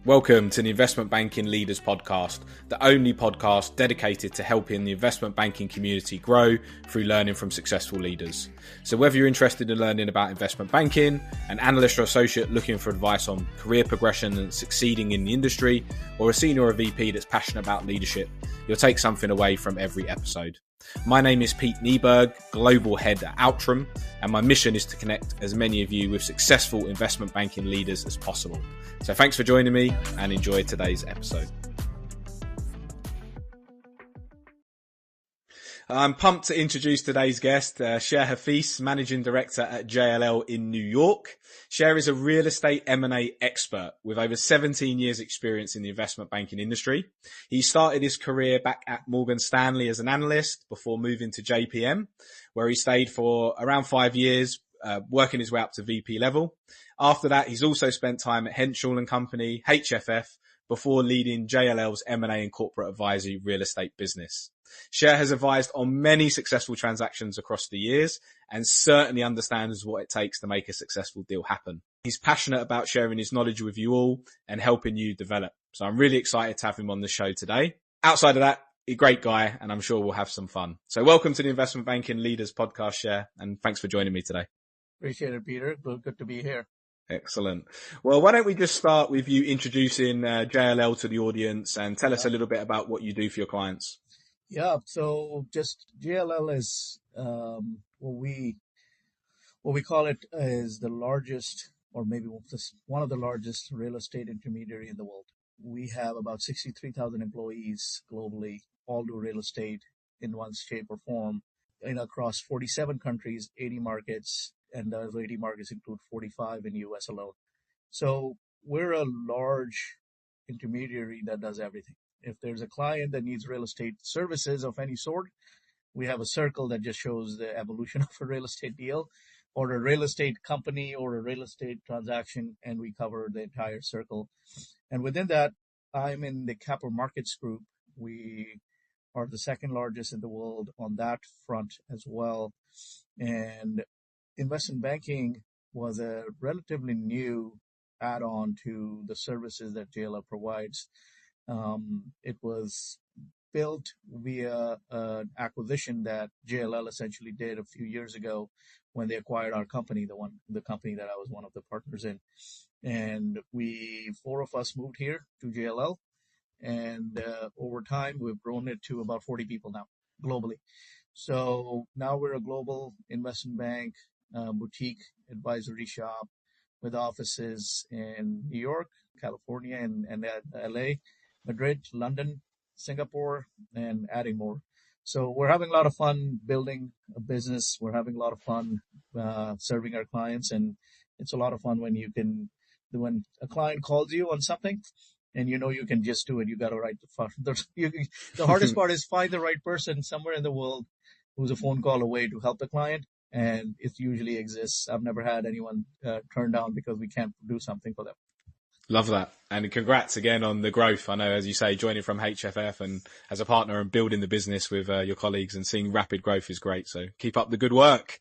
Welcome to the Investment Banking Leaders Podcast, the only podcast dedicated to helping the investment banking community grow through learning from successful leaders. So whether you're interested in learning about investment banking, an analyst or associate looking for advice on career progression and succeeding in the industry, or a senior or a VP that's passionate about leadership, you'll take something away from every episode. My name is Pete Nieberg, Global Head at Outram, and my mission is to connect as many of you with successful investment banking leaders as possible. So thanks for joining me and enjoy today's episode. I'm pumped to introduce today's guest, Sher Hafeez, Managing Director at JLL in New York. Sher is a real estate M&A expert with over 17 years experience in the investment banking industry. He started his career back at Morgan Stanley as an analyst before moving to JPM, where he stayed for around 5 years, working his way up to VP level. After that, he's also spent time at Henschel & Company, HFF, before leading JLL's M&A and corporate advisory real estate business. Sher has advised on many successful transactions across the years and certainly understands what it takes to make a successful deal happen. He's passionate about sharing his knowledge with you all and helping you develop. So I'm really excited to have him on the show today. Outside of that, a great guy, and I'm sure we'll have some fun. So welcome to the Investment Banking Leaders Podcast, Sher, and thanks for joining me today. Appreciate it, Peter. Good to be here. Excellent. Well, why don't we just start with you introducing JLL to the audience and tell us a little bit about what you do for your clients. Yeah. So just JLL is what we call it is the largest, or maybe one of the largest real estate intermediary in the world. We have about 63,000 employees globally, all do real estate in one shape or form, across 47 countries, 80 markets, and those 80 markets include 45 in the US alone. So we're a large intermediary that does everything. If there's a client that needs real estate services of any sort, we have a circle that just shows the evolution of a real estate deal or a real estate company or a real estate transaction, and we cover the entire circle. And within that, I'm in the capital markets group. We are the second largest in the world on that front as well. And investment banking was a relatively new add-on to the services that JLL provides. It was built via an acquisition that JLL essentially did a few years ago when they acquired our company, the company that I was one of the partners in. And four of us moved here to JLL. And over time, we've grown it to about 40 people now globally. So now we're a global investment bank, boutique advisory shop with offices in New York, California, and LA, Madrid, London, Singapore, and adding more. So we're having a lot of fun building a business. We're having a lot of fun serving our clients, and it's a lot of fun when a client calls you on something and you can just do it. You got to write the hardest part is find the right person somewhere in the world who's a phone call away to help the client. And it usually exists. I've never had anyone turned down because we can't do something for them. Love that. And congrats again on the growth. I know, as you say, joining from HFF and as a partner and building the business with your colleagues and seeing rapid growth is great. So keep up the good work.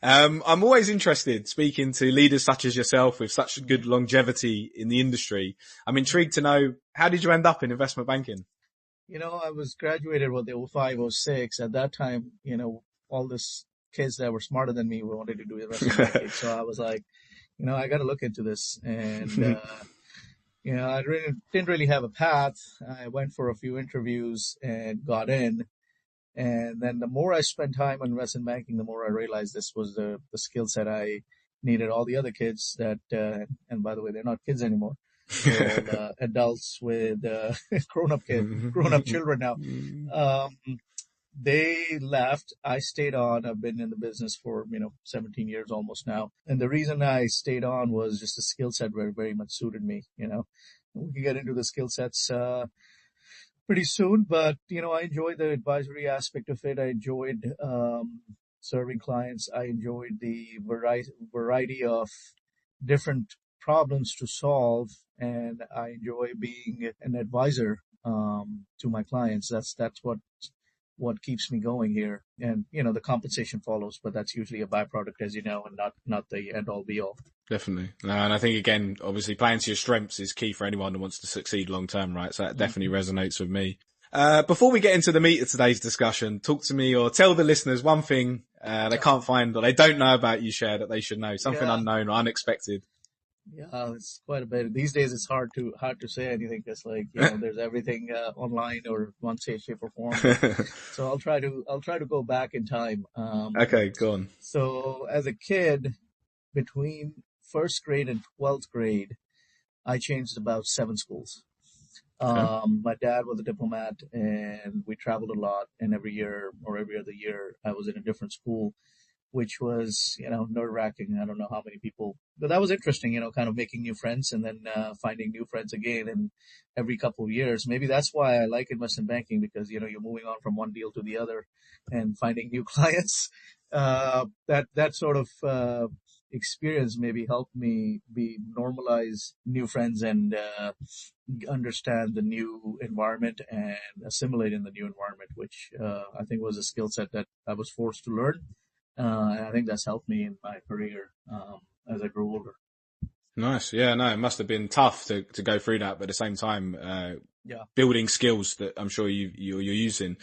I'm always interested speaking to leaders such as yourself with such good longevity in the industry. I'm intrigued to know, how did you end up in investment banking? I was graduated with the 05, 06. At that time, all this kids that were smarter than me wanted to do investment banking. So I was like, I got to look into this. And, I didn't really have a path. I went for a few interviews and got in. And then the more I spent time on investment banking, the more I realized this was the skill set I needed. All the other kids that, and by the way, they're not kids anymore. They're adults with grown-up children now. They left. I stayed on. I've been in the business for, 17 years almost now. And the reason I stayed on was just the skill set very much suited me, We can get into the skill sets pretty soon, but, I enjoyed the advisory aspect of it. I enjoyed serving clients. I enjoyed the variety of different problems to solve, and I enjoy being an advisor to my clients. That's what keeps me going here. And, the compensation follows, but that's usually a byproduct, as you know, and not the end all be all. Definitely. No, and I think again, obviously playing to your strengths is key for anyone who wants to succeed long term, right? So that definitely resonates with me. Before we get into the meat of today's discussion, talk to me or tell the listeners one thing, they can't find or they don't know about you, Cher, that they should know. Something Yeah. unknown or unexpected. Yeah, it's quite a bit. These days, it's hard to say anything because, like, there's everything online or one way, shape, or form. So I'll try to go back in time. Okay, go on. So as a kid, between first grade and 12th grade, I changed about 7 schools. Okay. My dad was a diplomat, and we traveled a lot. And every year or every other year, I was in a different school, which was, nerve-wracking. I don't know how many people, but that was interesting, kind of making new friends and then finding new friends again. And every couple of years, maybe that's why I like investment banking because, you're moving on from one deal to the other and finding new clients. That sort of experience maybe helped me normalize new friends and understand the new environment and assimilate in the new environment, which I think was a skill set that I was forced to learn. And I think that's helped me in my career as I grew older. Nice. Yeah, no, it must have been tough to go through that, but at the same time, Yeah, building skills that I'm sure you're using.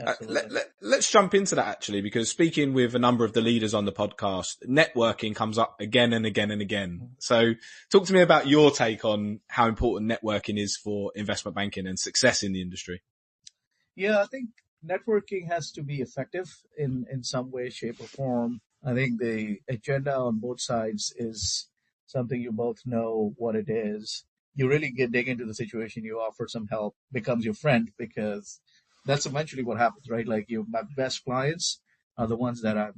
absolutely. Let's jump into that actually, because speaking with a number of the leaders on the podcast, networking comes up again and again and again. So talk to me about your take on how important networking is for investment banking and success in the industry. Yeah, I think networking has to be effective in some way, shape, or form. I think the agenda on both sides is something you both know what it is. You really dig into the situation, you offer some help, becomes your friend because that's eventually what happens, right? Like my best clients are the ones that are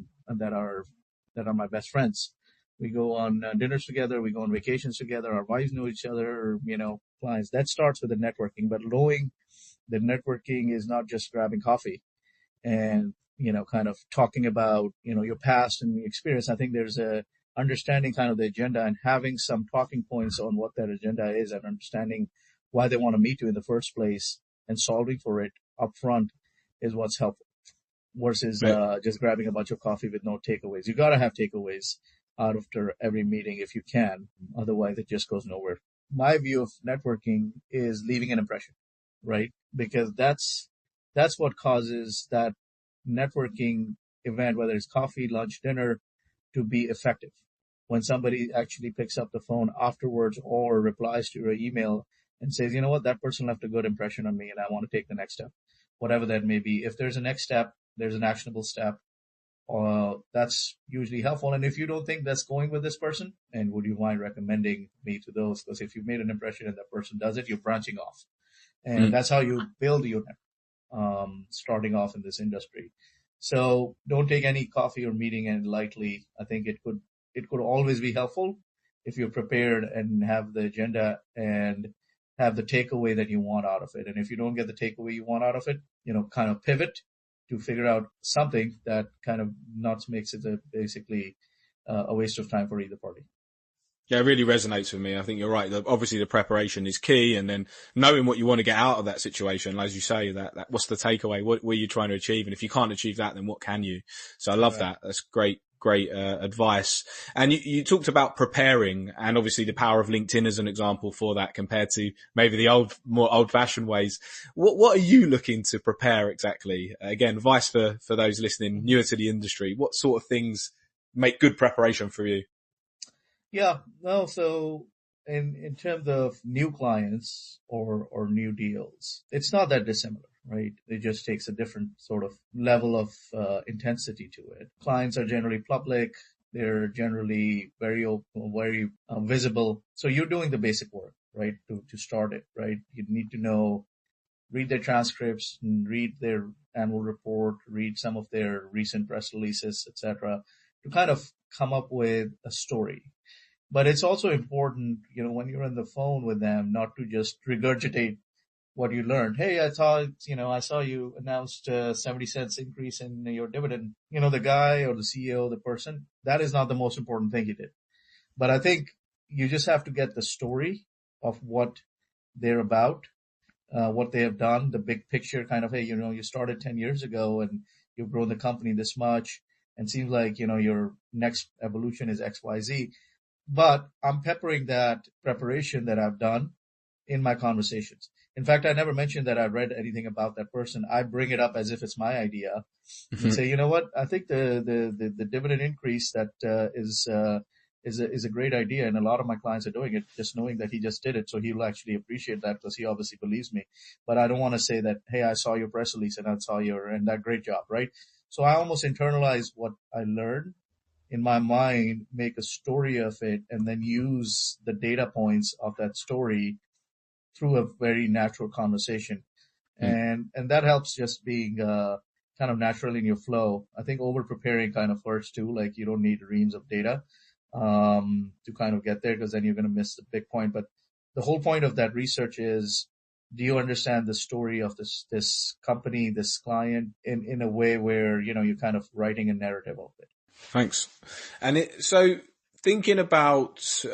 my best friends. We go on dinners together, we go on vacations together, our wives know each other, clients. That starts with the networking, but knowing the networking is not just grabbing coffee and kind of talking about your past and your experience. I think there's a understanding kind of the agenda and having some talking points on what that agenda is and understanding why they want to meet you in the first place and solving for it up front is what's helpful versus Right. just grabbing a bunch of coffee with no takeaways. You got to have takeaways out after every meeting if you can, otherwise it just goes nowhere. My view of networking is leaving an impression, right? Because that's what causes that networking event, whether it's coffee, lunch, dinner, to be effective. When somebody actually picks up the phone afterwards or replies to your email and says, you know what, that person left a good impression on me and I want to take the next step, whatever that may be. If there's a next step, there's an actionable step. That's usually helpful. And if you don't think that's going with this person, and would you mind recommending me to those? Because if you've made an impression and that person does it, you're branching off. And that's how you build your network, starting off in this industry. So don't take any coffee or meeting and lightly. I think it could always be helpful if you're prepared and have the agenda and have the takeaway that you want out of it. And if you don't get the takeaway you want out of it, kind of pivot to figure out something that kind of not makes it basically a waste of time for either party. Yeah, it really resonates with me. I think you're right. Obviously, the preparation is key, and then knowing what you want to get out of that situation, as you say, that what's the takeaway? What are you trying to achieve? And if you can't achieve that, then what can you? So I love that. That's great advice. And you talked about preparing, and obviously the power of LinkedIn as an example for that compared to maybe the more old-fashioned ways. What are you looking to prepare exactly? Again, advice for those listening newer to the industry. What sort of things make good preparation for you? Yeah, no, so in terms of new clients or new deals, it's not that dissimilar, right? It just takes a different sort of level of intensity to it. Clients are generally public. They're generally very open, very visible. So you're doing the basic work, right? To start it, right? You need to read their transcripts, and read their annual report, read some of their recent press releases, etc., to kind of come up with a story. But it's also important, when you're on the phone with them, not to just regurgitate what you learned. Hey, I saw you announced a 70 cents increase in your dividend. The guy or the CEO, the person, that is not the most important thing you did. But I think you just have to get the story of what they're about, what they have done, the big picture kind of, hey, you started 10 years ago and you've grown the company this much and seems like, your next evolution is XYZ. but I'm peppering that preparation that I've done in my conversations. In fact, I never mentioned that I read anything about that person. I bring it up as if it's my idea and say, you know what? I think the dividend increase that is a great idea, and a lot of my clients are doing it. Just knowing that he just did it, so he'll actually appreciate that because he obviously believes me. But I don't want to say that, hey, I saw your press release and I saw your and that great job, right? So I almost internalize what I learned in my mind, make a story of it, and then use the data points of that story through a very natural conversation. And that helps just being kind of natural in your flow. I think over preparing kind of hurts too. Like you don't need reams of data to kind of get there because then you're going to miss the big point. But the whole point of that research is, do you understand the story of this company, this client in a way where, you're kind of writing a narrative of it? Thanks. And so thinking about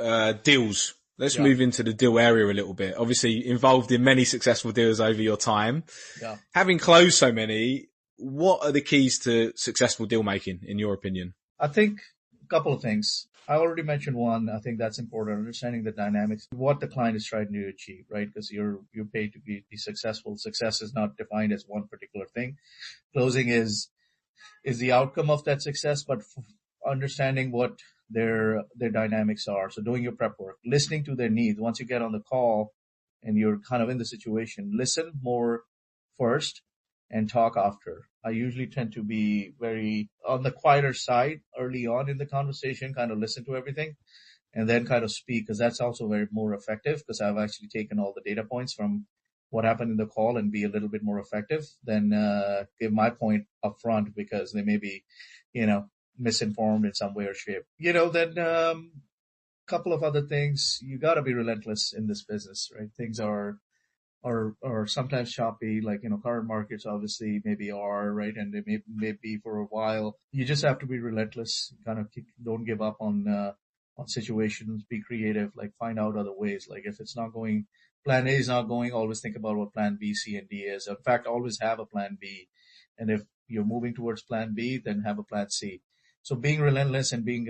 deals, let's move into the deal area a little bit. Obviously involved in many successful deals over your time. Yeah. Having closed so many, what are the keys to successful deal making in your opinion? I think a couple of things. I already mentioned one. I think that's important. Understanding the dynamics, what the client is trying to achieve, right? Because you're paid to be successful. Success is not defined as one particular thing. Closing is the outcome of that success, but understanding what their dynamics are. So doing your prep work, listening to their needs. Once you get on the call and you're kind of in the situation, listen more first and talk after. I usually tend to be very on the quieter side early on in the conversation, kind of listen to everything and then kind of speak, because that's also very more effective, because I've actually taken all the data points from what happened in the call and be a little bit more effective than give my point up front, because they may be, misinformed in some way or shape. Then couple of other things. You got to be relentless in this business, right? Things are sometimes choppy, like, current markets obviously maybe are, right? And they may be for a while. You just have to be relentless, kind of don't give up on situations, be creative, like find out other ways. Like if it's not going, plan A is not going, always think about what plan B, C, and D is. In fact, always have a plan B. And if you're moving towards plan B, then have a plan C. So being relentless and being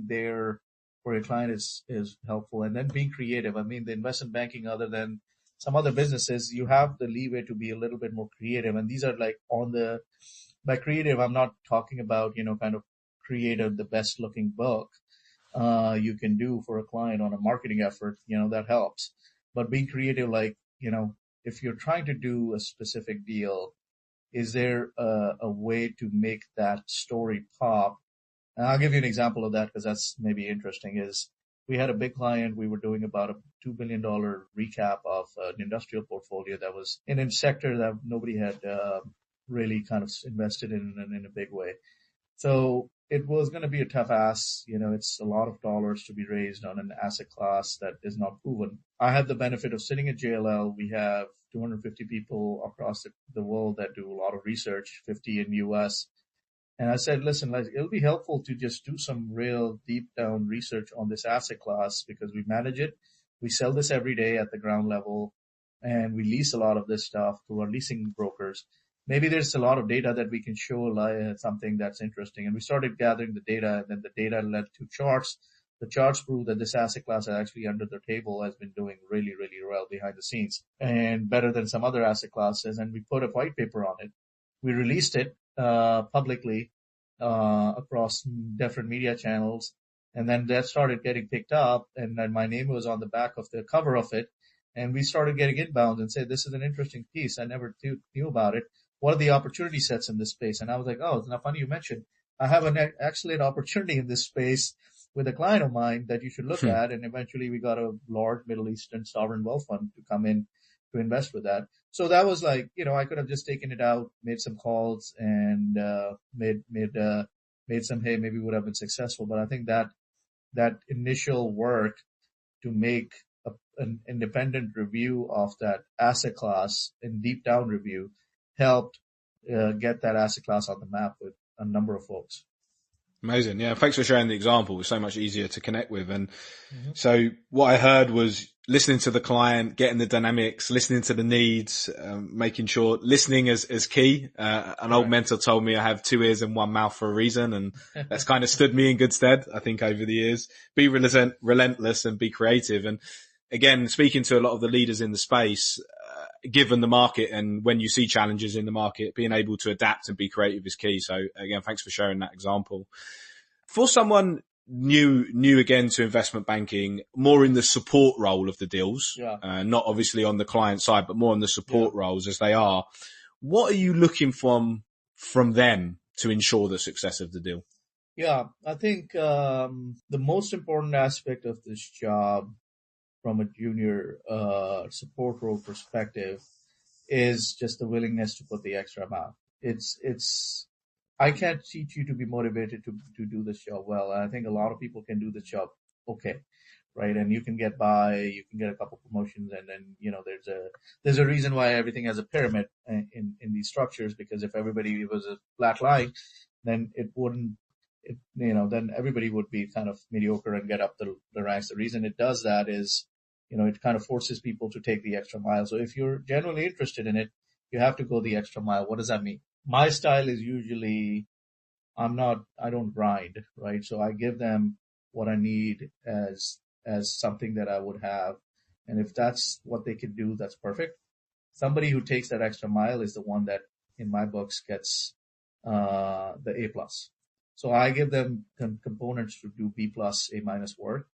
there for your client is helpful. And then being creative. I mean, the investment banking, other than some other businesses, you have the leeway to be a little bit more creative. And these are like by creative, I'm not talking about, kind of creative, the best looking book, you can do for a client on a marketing effort, that helps. But being creative, like, if you're trying to do a specific deal, is there a way to make that story pop? And I'll give you an example of that because that's maybe interesting. Is we had a big client. We were doing about a $2 billion recap of an industrial portfolio that was in a sector that nobody had really kind of invested in a big way. So it was going to be a tough ask. It's a lot of dollars to be raised on an asset class that is not proven. I had the benefit of sitting at JLL. We have 250 people across the world that do a lot of research, 50 in US. And I said, listen, it'll be helpful to just do some real deep down research on this asset class because we manage it. We sell this every day at the ground level and we lease a lot of this stuff to our leasing brokers. Maybe there's a lot of data that we can show something that's interesting. And we started gathering the data, and then the data led to charts. The charts prove that this asset class actually under the table has been doing really, really well behind the scenes and better than some other asset classes. And we put a white paper on it. We released it publicly across different media channels. And then that started getting picked up. And then my name was on the back of the cover of it. And we started getting inbound and said, this is an interesting piece. I never knew about it. What are the opportunity sets in this space? And I was like, oh, it's not funny you mentioned. I have an excellent opportunity in this space with a client of mine that you should look at. And eventually we got a large Middle Eastern sovereign wealth fund to come in to invest with that. So that was like, I could have just taken it out, made some calls and made some, hey, maybe we would have been successful. But I think that initial work to make an independent review of that asset class and deep down review helped get that asset class on the map with a number of folks. Amazing. Yeah. Thanks for sharing the example. It's so much easier to connect with. And so what I heard was listening to the client, getting the dynamics, listening to the needs, making sure listening is key. An old mentor told me I have 2 ears and 1 mouth for a reason. And that's kind of stood me in good stead, I think, over the years. Be relentless and be creative. And again, speaking to a lot of the leaders in the space, given the market and when you see challenges in the market, being able to adapt and be creative is key. So again, thanks for sharing that example. For someone new again to investment banking, more in the support role of the deals, not obviously on the client side, but more on the support roles as they are. What are you looking from them to ensure the success of the deal? Yeah, I think the most important aspect of this job from a junior support role perspective is just the willingness to put the extra mile. I can't teach you to be motivated to do this job well. I think a lot of people can do this job okay, right? And you can get by, you can get a couple promotions, and then, there's a reason why everything has a pyramid in these structures, because if everybody was a flat line, then then everybody would be kind of mediocre and get up the ranks. The reason it does that is, it kind of forces people to take the extra mile. So if you're genuinely interested in it, you have to go the extra mile. What does that mean? My style is usually, I don't grind, right? So I give them what I need as something that I would have. And if that's what they can do, that's perfect. Somebody who takes that extra mile is the one that in my books gets, the A+. So I give them components to do B+, A- work.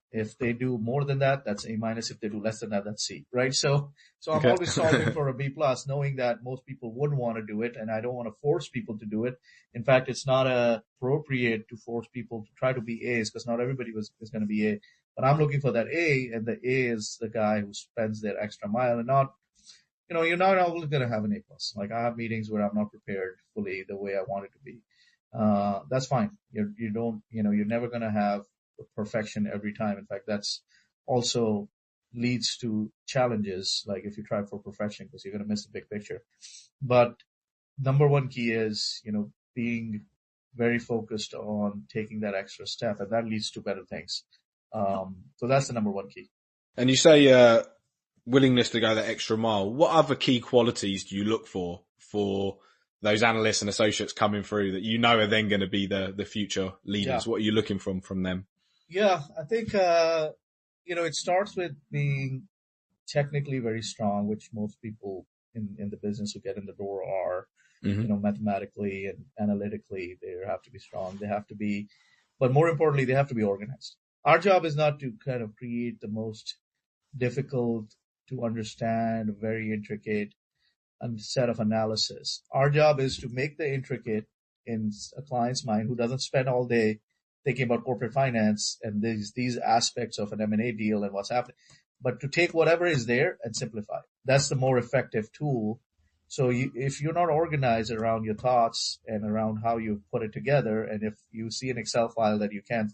If they do more than that, that's A-. If they do less than that, that's C, right? So I'm always solving for a B+, knowing that most people wouldn't want to do it, and I don't want to force people to do it. In fact, it's not appropriate to force people to try to be A's, because not everybody is going to be A. But I'm looking for that A, and the A is the guy who spends their extra mile, and not, you're not always going to have an A+. Like, I have meetings where I'm not prepared fully the way I want it to be. That's fine. You're never going to have perfection every time. In fact, that's also leads to challenges, like if you try for perfection, because you're going to miss the big picture. But number one key is, being very focused on taking that extra step, and that leads to better things. So that's the number one key. And you say willingness to go that extra mile. What other key qualities do you look for those analysts and associates coming through that are then going to be the future leaders? What are you looking from them? Yeah, I think, it starts with being technically very strong, which most people in the business who get in the door are, mathematically and analytically, they have to be strong. They have to be, but more importantly, they have to be organized. Our job is not to kind of create the most difficult to understand, very intricate set of analysis. Our job is to make the intricate in a client's mind who doesn't spend all day thinking about corporate finance and these aspects of an M&A deal and what's happening, but to take whatever is there and simplify. That's the more effective tool. So if you're not organized around your thoughts and around how you put it together, and if you see an Excel file that you can't,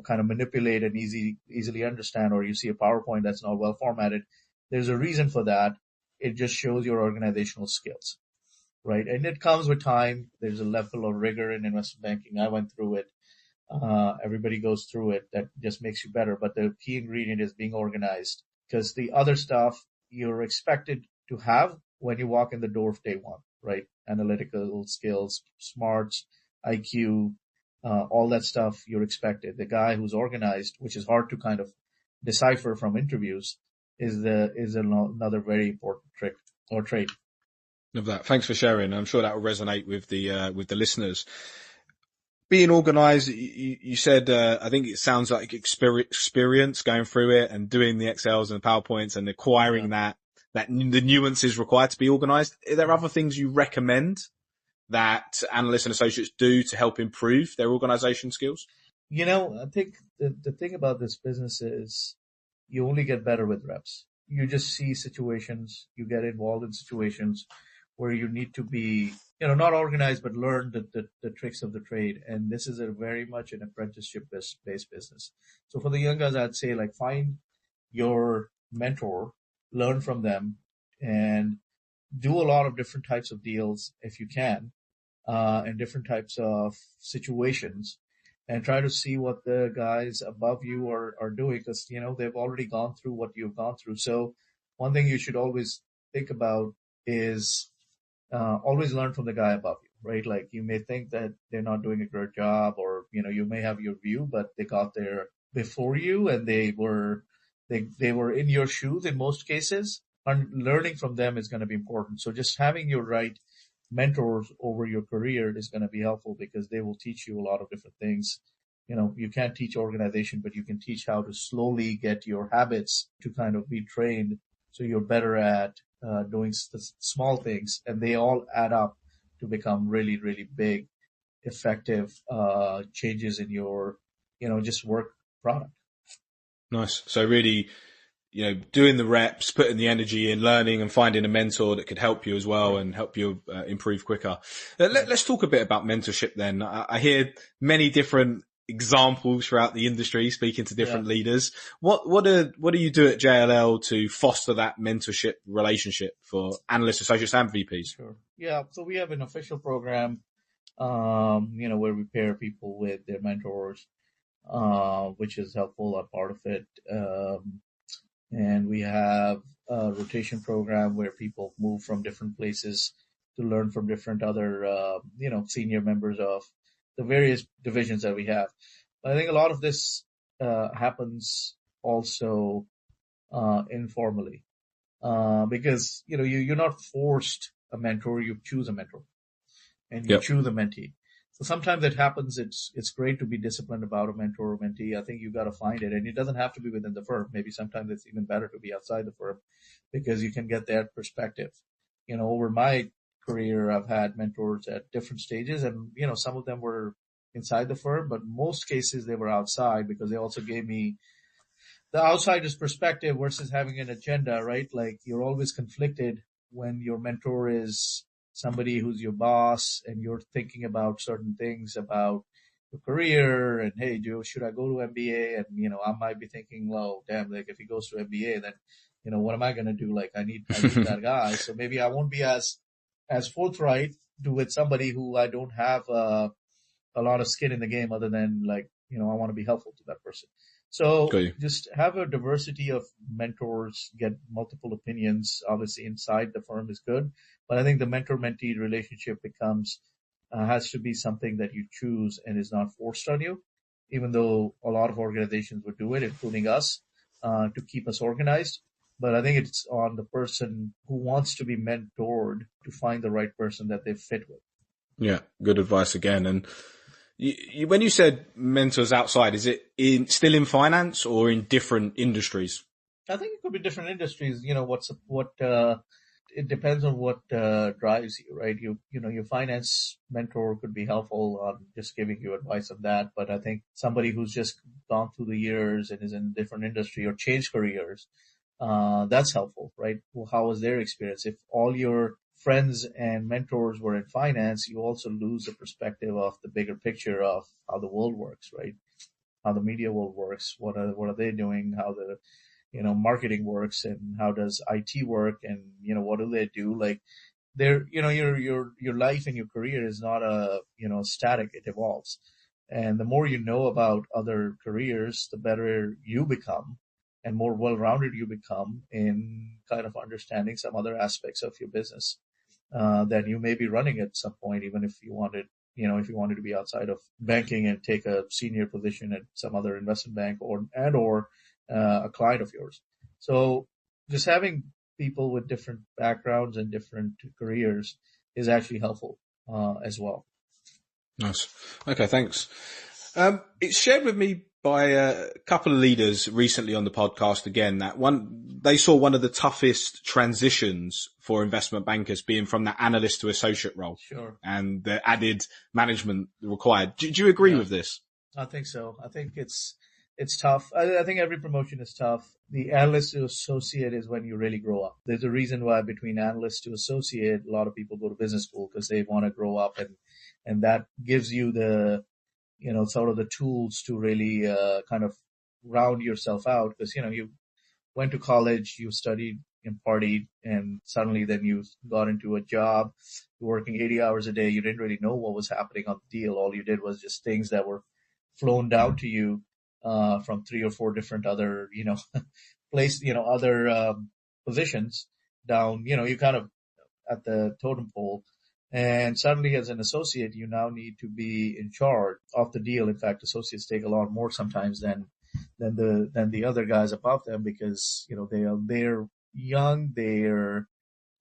kind of manipulate and easily understand, or you see a PowerPoint that's not well formatted, there's a reason for that. It just shows your organizational skills, right? And it comes with time. There's a level of rigor in investment banking. I went through it. Everybody goes through it. That just makes you better. But the key ingredient is being organized, because the other stuff you're expected to have when you walk in the door of day one, right? Analytical skills, smarts, IQ, all that stuff you're expected. The guy who's organized, which is hard to kind of decipher from interviews, is another very important trick or trait. Love that. Thanks for sharing. I'm sure that will resonate with the listeners. Being organized, you said, I think it sounds like experience going through it and doing the Excels and the PowerPoints and acquiring that the nuances required to be organized. Are there other things you recommend that analysts and associates do to help improve their organization skills? I think the thing about this business is you only get better with reps. You just see situations, you get involved in situations where you need to be, not organized, but learn the tricks of the trade. And this is very much an apprenticeship-based business. So for the young guys, I'd say, like, find your mentor, learn from them, and do a lot of different types of deals if you can, and different types of situations. and try to see what the guys above you are doing, because, they've already gone through what you've gone through. So one thing you should always think about is always learn from the guy above you, right? Like, you may think that they're not doing a great job, or, you may have your view, but they got there before you, and they were in your shoes in most cases. And learning from them is going to be important. So just having your right mentors over your career is going to be helpful, because they will teach you a lot of different things. You can't teach organization, but you can teach how to slowly get your habits to kind of be trained, so you're better at doing small things, and they all add up to become really, really big, effective changes in your, just work product. Nice. So really, doing the reps, putting the energy in, learning and finding a mentor that could help you as well and help you improve quicker. Let's talk a bit about mentorship then. I hear many different examples throughout the industry, speaking to different leaders. What do you do at JLL to foster that mentorship relationship for analysts, associates and VPs? Sure. Yeah. So we have an official program, where we pair people with their mentors, which is helpful, a part of it. And we have a rotation program where people move from different places to learn from different other, senior members of the various divisions that we have. But I think a lot of this happens also informally, because, you're not forced a mentor, you choose a mentor, and you choose a mentee. So sometimes it happens. It's great to be disciplined about a mentor or mentee. I think you got to find it, and it doesn't have to be within the firm. Maybe sometimes it's even better to be outside the firm, because you can get that perspective. Over my career, I've had mentors at different stages, and, some of them were inside the firm, but most cases they were outside, because they also gave me the outsider's perspective versus having an agenda, right? Like, you're always conflicted when your mentor is somebody who's your boss, and you're thinking about certain things about your career, and, hey, Joe, should I go to MBA? And, I might be thinking, well, damn, like, if he goes to MBA, then, what am I going to do? Like, I need that guy. So maybe I won't be as forthright with somebody who I don't have a lot of skin in the game, other than, like, I want to be helpful to that person. So just have a diversity of mentors, get multiple opinions. Obviously inside the firm is good, but I think the mentor-mentee relationship has to be something that you choose and is not forced on you, even though a lot of organizations would do it, including us, to keep us organized. But I think it's on the person who wants to be mentored to find the right person that they fit with. Yeah, good advice again. And when you said mentors outside, is it still in finance or in different industries? I think it could be different industries. It depends on what drives you, right? Your finance mentor could be helpful on just giving you advice on that. But I think somebody who's just gone through the years and is in a different industry or changed careers, that's helpful, right? Well, how was their experience? If all your friends and mentors were in finance, you also lose the perspective of the bigger picture of how the world works, right? How the media world works, what are they doing, how the, marketing works, and how does IT work, and, what do they do? Like, your life and your career is not static, it evolves. And the more you know about other careers, the better you become and more well-rounded you become in kind of understanding some other aspects of your business that you may be running at some point, even if you wanted to be outside of banking and take a senior position at some other investment bank or a client of yours. So just having people with different backgrounds and different careers is actually helpful as well. Nice. Okay, thanks. It's shared with me by a couple of leaders recently on the podcast again that they saw one of the toughest transitions for investment bankers being from that analyst to associate role. Sure. And the added management required. Do you agree with this? I think so. I think it's tough. I think every promotion is tough. The analyst to associate is when you really grow up. There's a reason why between analyst to associate, a lot of people go to business school, because they want to grow up, and that gives you the sort of the tools to really kind of round yourself out, because, you went to college, you studied and partied, and suddenly then you got into a job, working 80 hours a day. You didn't really know what was happening on the deal. All you did was just things that were flown down to you from 3 or 4 different other, other positions down. You kind of at the totem pole. And suddenly, as an associate, you now need to be in charge of the deal. In fact, associates take a lot more sometimes than the other guys above them, because they're young, they're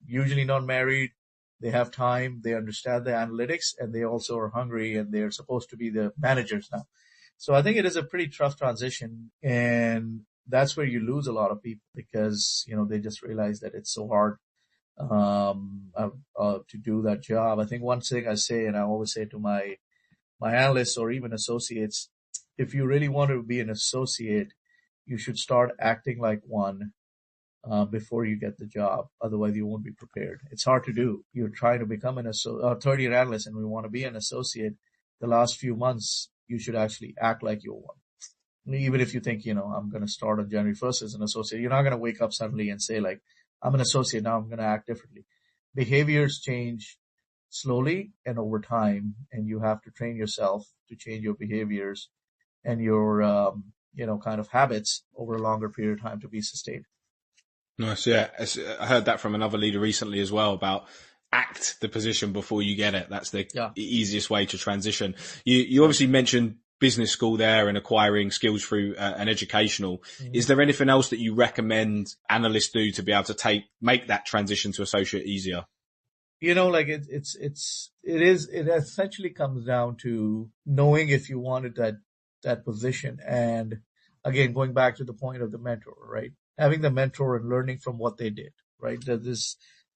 usually not married, they have time, they understand the analytics, and they also are hungry, and they're supposed to be the managers now. So I think it is a pretty tough transition, and that's where you lose a lot of people, because they just realize that it's so hard to do that job. I think one thing I say, and I always say to my analysts or even associates, if you really want to be an associate, you should start acting like one before you get the job. Otherwise, you won't be prepared. It's hard to do. You're trying to become a third-year analyst, and we want to be an associate. The last few months, you should actually act like you're one. Even if you think, I'm going to start on January 1st as an associate, you're not going to wake up suddenly and say, like, I'm an associate, now I'm going to act differently. Behaviors change slowly and over time, and you have to train yourself to change your behaviors and your, kind of habits over a longer period of time to be sustained. Nice. Yeah. I heard that from another leader recently as well, about act the position before you get it. That's the easiest way to transition. You obviously mentioned business school there and acquiring skills through an educational. Mm-hmm. Is there anything else that you recommend analysts do to be able to make that transition to associate easier? It essentially comes down to knowing if you wanted that position. And again, going back to the point of the mentor, right? Having the mentor and learning from what they did, right?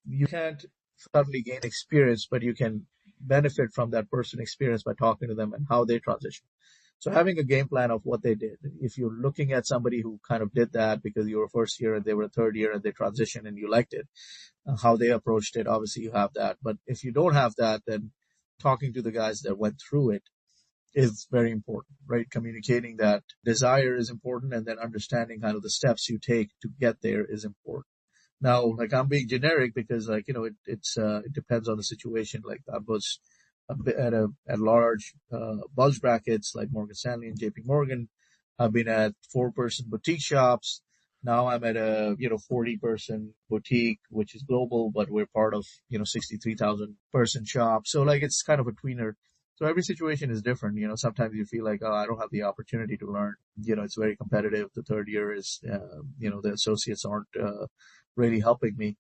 You can't suddenly gain experience, but you can benefit from that person's experience by talking to them and how they transition. So having a game plan of what they did. If you're looking at somebody who kind of did that because you were first year and they were third year and they transitioned and you liked it, how they approached it, obviously you have that. But if you don't have that, then talking to the guys that went through it is very important, right? Communicating that desire is important, and then understanding kind of the steps you take to get there is important. Now, like, I'm being generic because, like, it depends on the situation. Like, I was at large bulge brackets like Morgan Stanley and JP Morgan. I've been at 4-person boutique shops. Now I'm at a 40-person boutique, which is global, but we're part of 63,000 person shop. So, like, it's kind of a tweener. So every situation is different. Sometimes you feel like, I don't have the opportunity to learn. It's very competitive. The third year is, the associates aren't really helping me.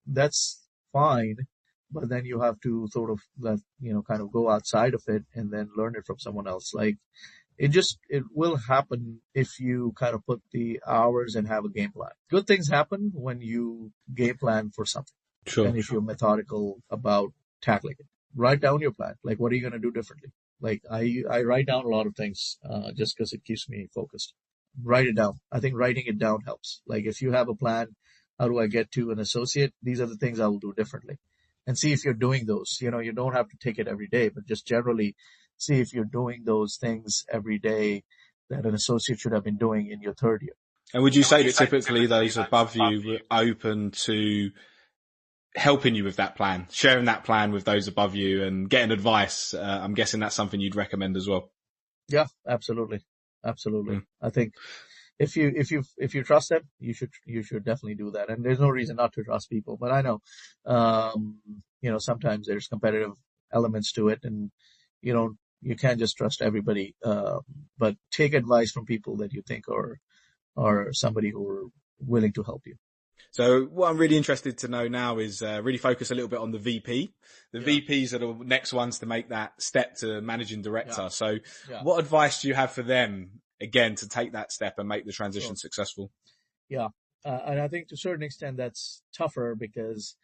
That's fine. But then you have to sort of kind of go outside of it and then learn it from someone else. Like, it will happen if you kind of put the hours and have a game plan. Good things happen when you game plan for something. Sure. And if you're methodical about tackling it. Write down your plan. Like, what are you going to do differently? Like, I write down a lot of things just because it keeps me focused. Write it down. I think writing it down helps. Like, if you have a plan, how do I get to an associate? These are the things I will do differently. And see if you're doing those. You don't have to take it every day, but just generally see if you're doing those things every day that an associate should have been doing in your third year. And would you say that typically those above you were open to helping you with that plan, sharing that plan with those above you and getting advice? I'm guessing that's something you'd recommend as well. Yeah, absolutely. Absolutely. I think if you trust them, you should definitely do that. And there's no reason not to trust people, but I know, sometimes there's competitive elements to it, and you can't just trust everybody. But take advice from people that you think are somebody who are willing to help you. So what I'm really interested to know now is really focus a little bit on the VP. The VPs are the next ones to make that step to managing director. So what advice do you have for them, again, to take that step and make the transition successful? Yeah. And I think to a certain extent that's tougher because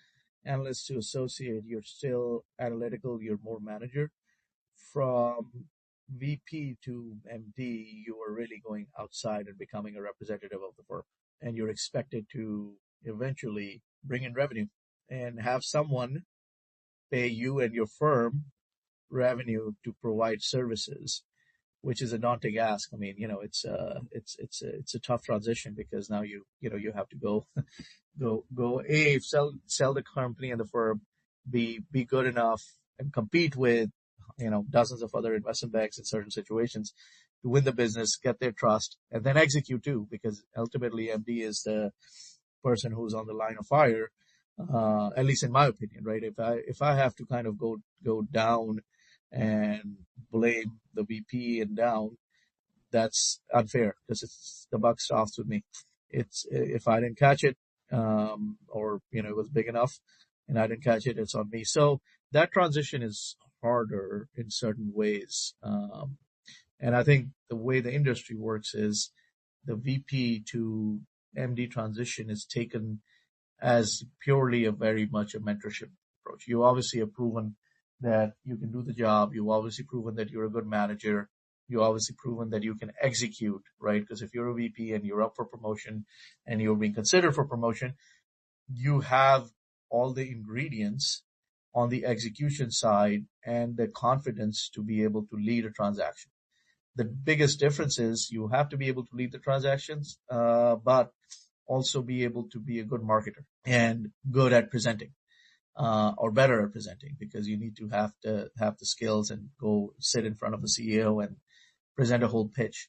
analyst to associate, you're still analytical, you're more manager. From VP to MD, you are really going outside and becoming a representative of the firm. And you're expected to eventually bring in revenue and have someone pay you and your firm revenue to provide services, which is a daunting ask. I mean, it's a tough transition because now you have to go sell the company and the firm, be good enough and compete with dozens of other investment banks in certain situations to win the business, get their trust, and then execute too, because ultimately MD is the person who's on the line of fire, at least in my opinion, right? If I have to kind of go down and blame the VP and down, that's unfair because it's the buck stops with me. It's if I didn't catch it, or it was big enough and I didn't catch it, it's on me. So that transition is harder in certain ways. And I think the way the industry works is the VP to MD transition is taken as purely a very much a mentorship approach. You obviously have proven that you can do the job. You've obviously proven that you're a good manager. You obviously proven that you can execute, right? Because if you're a VP and you're up for promotion and you're being considered for promotion, you have all the ingredients on the execution side and the confidence to be able to lead a transaction. The biggest difference is you have to be able to lead the transactions, but also be able to be a good marketer and good at presenting, or better at presenting, because you need to have the skills and go sit in front of the CEO and present a whole pitch,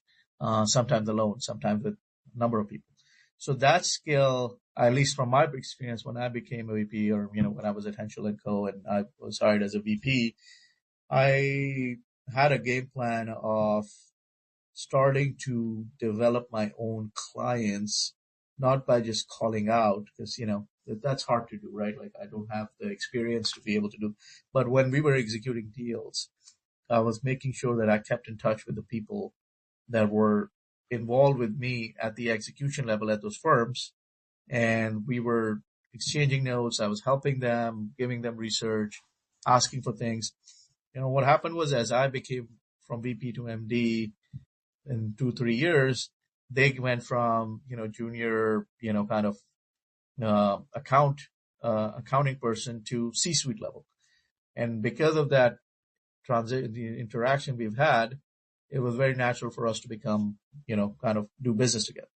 sometimes alone, sometimes with a number of people. So that skill, at least from my experience, when I became a VP, or when I was at Henschel & Co. and I was hired as a VP, I had a game plan of starting to develop my own clients, not by just calling out, because that's hard to do, right? Like I don't have the experience to be able to do. But when we were executing deals, I was making sure that I kept in touch with the people that were involved with me at the execution level at those firms. And we were exchanging notes. I was helping them, giving them research, asking for things. What happened was, as I became from VP to MD in 2-3 years, they went from, junior, kind of, accounting person to C-suite level. And because of that the interaction we've had, it was very natural for us to become, kind of do business together.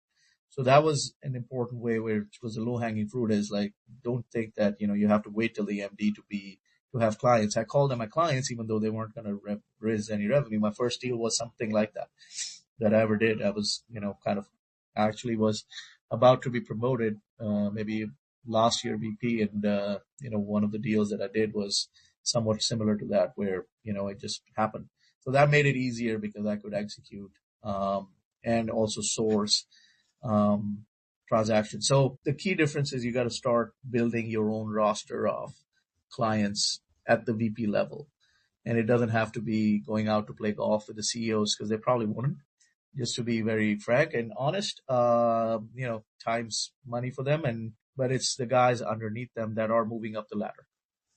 So that was an important way, where it was a low hanging fruit, is like, don't think that, you have to wait till the MD to have clients. I called them my clients, even though they weren't going to raise any revenue. My first deal was something like that I ever did. I was, kind of actually was about to be promoted, maybe last year VP. And, one of the deals that I did was somewhat similar to that, where, it just happened. So that made it easier because I could execute, and also source, transactions. So the key difference is you got to start building your own roster of clients at the VP level. And it doesn't have to be going out to play golf with the CEOs, because they probably wouldn't. Just to be very frank and honest, time's money for them, but it's the guys underneath them that are moving up the ladder,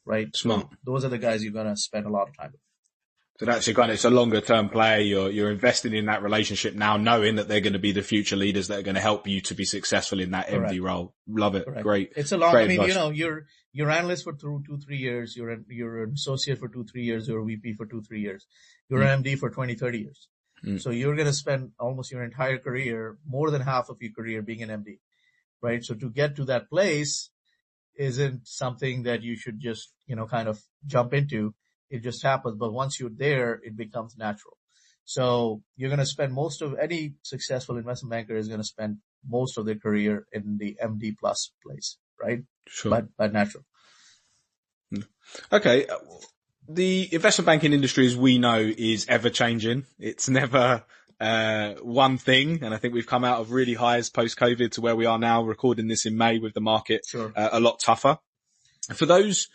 right? Smart. So those are the guys you're going to spend a lot of time with. So that's it's a longer term play. You're investing in that relationship now, knowing that they're going to be the future leaders that are going to help you to be successful in that Correct. MD role. Love it. Correct. Great. It's a long, great advice. you're analyst for 2-3 years. You're an associate for 2-3 years. You're a VP for 2-3 years. You're an MD for 20-30 years. So you're going to spend almost your entire career, more than half of your career, being an MD, right? So to get to that place isn't something that you should just, kind of jump into. It just happens. But once you're there, it becomes natural. So you're going to spend any successful investment banker is going to spend most of their career in the MD plus place, right? Sure. But natural. Okay. The investment banking industry, as we know, is ever changing. It's never one thing. And I think we've come out of really highs post-COVID to where we are now, recording this in May, with the market a lot tougher. For those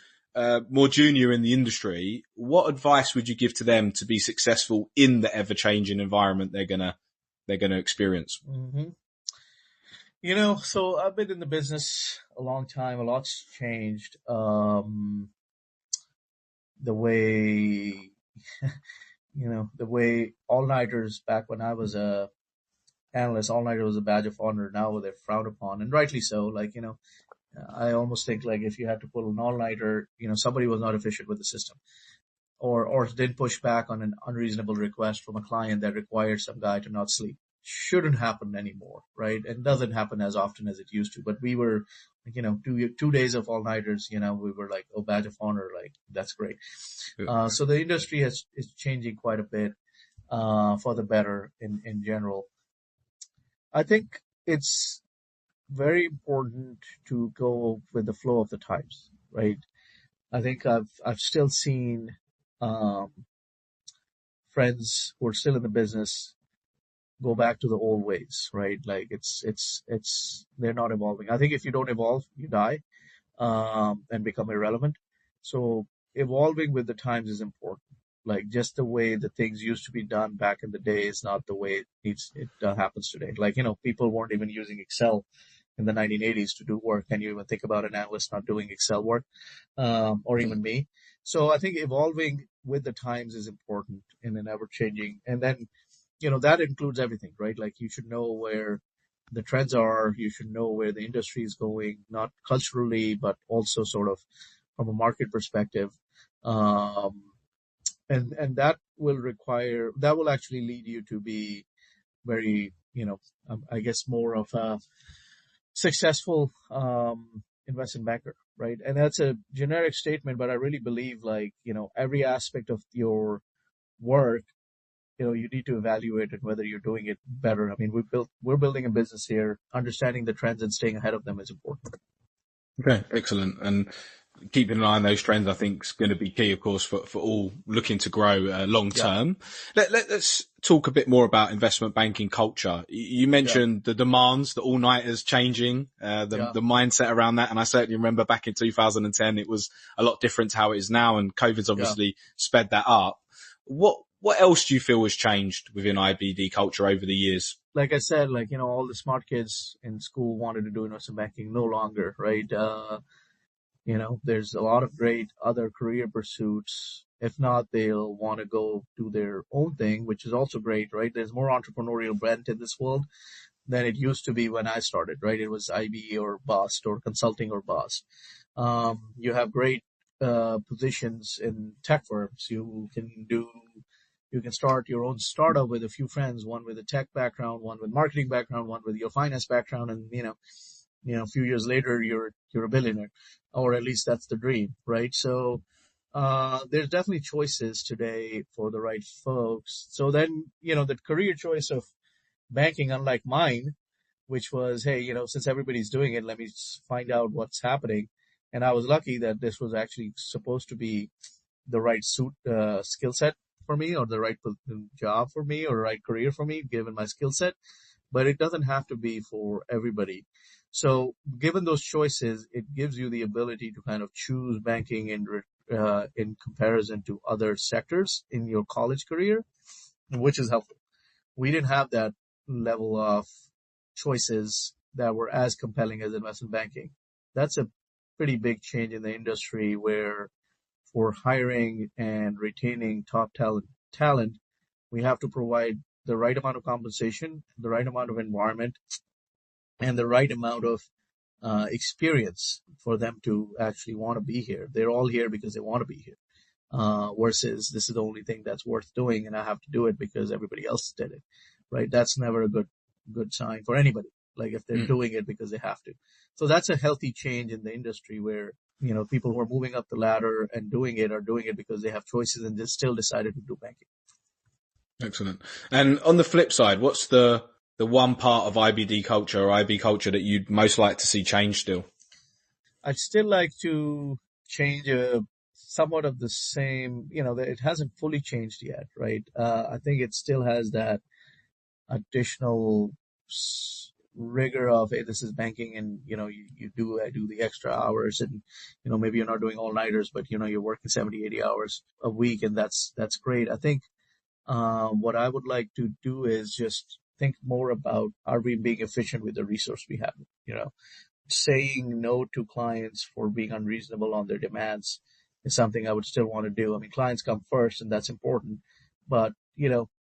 more junior in the industry, what advice would you give to them to be successful in the ever-changing environment they're gonna experience? Mm-hmm. So I've been in the business a long time. A lot's changed. The way, the way all-nighters, back when I was a analyst, all-nighter was a badge of honor. Now they're frowned upon, and rightly so. Like, I almost think, like, if you had to pull an all-nighter, somebody was not efficient with the system, or did push back on an unreasonable request from a client that required some guy to not sleep. shouldn't happen anymore, right? And doesn't happen as often as it used to. But we were, 2 days of all-nighters, we were like, oh, badge of honor, like that's great. So the industry is changing quite a bit for the better in general. I think it's very important to go with the flow of the times, right? I think I've still seen friends who are still in the business go back to the old ways, right? Like they're not evolving. I think if you don't evolve, you die, and become irrelevant. So evolving with the times is important. Like just the way the things used to be done back in the day is not the way it happens today. Like, people weren't even using Excel in the 1980s to do work. Can you even think about an analyst not doing Excel work, or even me? So I think evolving with the times is important in an ever changing. And then, that includes everything, right? Like you should know where the trends are. You should know where the industry is going, not culturally, but also sort of from a market perspective. And that will actually lead you to be very, I guess more of a successful investment banker, right? And that's a generic statement, but I really believe like, every aspect of your work, you need to evaluate it, whether you're doing it better. I mean, we're building a business here. Understanding the trends and staying ahead of them is important. Okay, excellent. And keeping an eye on those trends, I think, is going to be key, of course, for all looking to grow long term. Yeah. Let's talk a bit more about investment banking culture. You mentioned the demands, the all-nighters changing, the mindset around that. And I certainly remember back in 2010, it was a lot different to how it is now. And COVID's obviously sped that up. What else do you feel has changed within IBD culture over the years? Like I said, like, all the smart kids in school wanted to do investment banking, no longer, right? There's a lot of great other career pursuits. If not, they'll want to go do their own thing, which is also great, right? There's more entrepreneurial bent in this world than it used to be when I started, right? It was IB or bust or consulting or bust. You have great positions in tech firms. You can start your own startup with a few friends, one with a tech background, one with marketing background, one with your finance background, and a few years later you're a billionaire, or at least that's the dream, right? So there's definitely choices today for the right folks. So then, the career choice of banking, unlike mine, which was, hey, since everybody's doing it, let me find out what's happening. And I was lucky that this was actually supposed to be the right skill set for me, or the right job for me, or the right career for me, given my skill set. But it doesn't have to be for everybody. So given those choices, it gives you the ability to kind of choose banking in comparison to other sectors in your college career, which is helpful. We didn't have that level of choices that were as compelling as investment banking. That's a pretty big change in the industry, where for hiring and retaining top talent, we have to provide the right amount of compensation, the right amount of environment, and the right amount of experience for them to actually want to be here. They're all here because they want to be here. Versus this is the only thing that's worth doing and I have to do it because everybody else did it, right? That's never a good sign for anybody. Like if they're doing it because they have to. So that's a healthy change in the industry, where, people who are moving up the ladder and doing it are doing it because they have choices and they still decided to do banking. Excellent. And on the flip side, what's the one part of IBD culture or IB culture that you'd most like to see change still? I'd still like to change somewhat of the same, it hasn't fully changed yet, right? I think it still has that additional rigor of, hey, this is banking, and, you do the extra hours, and, maybe you're not doing all-nighters, but, you're working 70, 80 hours a week, and that's great. I think what I would like to do is just think more about, are we being efficient with the resource we have? Saying no to clients for being unreasonable on their demands is something I would still want to do. I mean, clients come first, and that's important, but,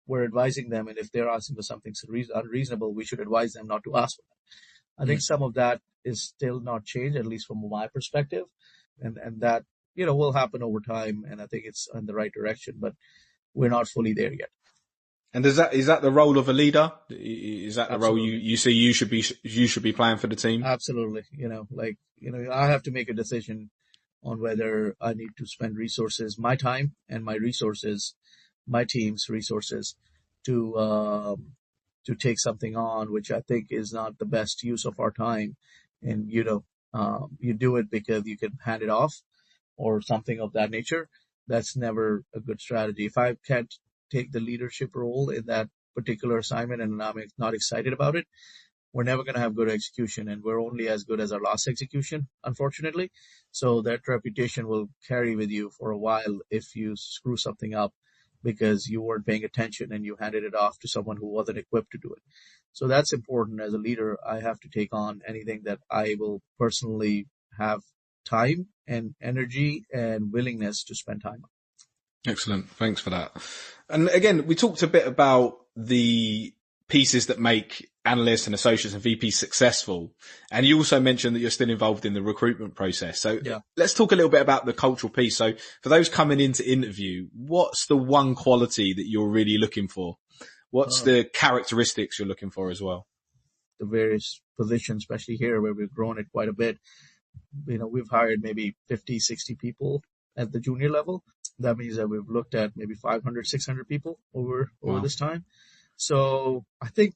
we're advising them, and if they're asking for something unreasonable, we should advise them not to ask for that. I think some of that is still not changed, at least from my perspective, and that, will happen over time, and I think it's in the right direction, but we're not fully there yet. And is that the role of a leader? Is that the role Absolutely. you see you should be playing for the team? Absolutely. I have to make a decision on whether I need to spend resources, my time and my resources, my team's resources to, to take something on, which I think is not the best use of our time. And, you do it because you can hand it off or something of that nature. That's never a good strategy. If I can't take the leadership role in that particular assignment and I'm not excited about it, we're never going to have good execution, and we're only as good as our last execution, unfortunately. So that reputation will carry with you for a while if you screw something up because you weren't paying attention and you handed it off to someone who wasn't equipped to do it. So that's important. As a leader, I have to take on anything that I will personally have time and energy and willingness to spend time on. Excellent. Thanks for that. And again, we talked a bit about the pieces that make analysts and associates and VPs successful. And you also mentioned that you're still involved in the recruitment process. So let's talk a little bit about the cultural piece. So for those coming in to interview, what's the one quality that you're really looking for? What's the characteristics you're looking for as well? The various positions, especially here where we've grown it quite a bit. We've hired maybe 50, 60 people at the junior level. That means that we've looked at maybe 500, 600 people over this time. So I think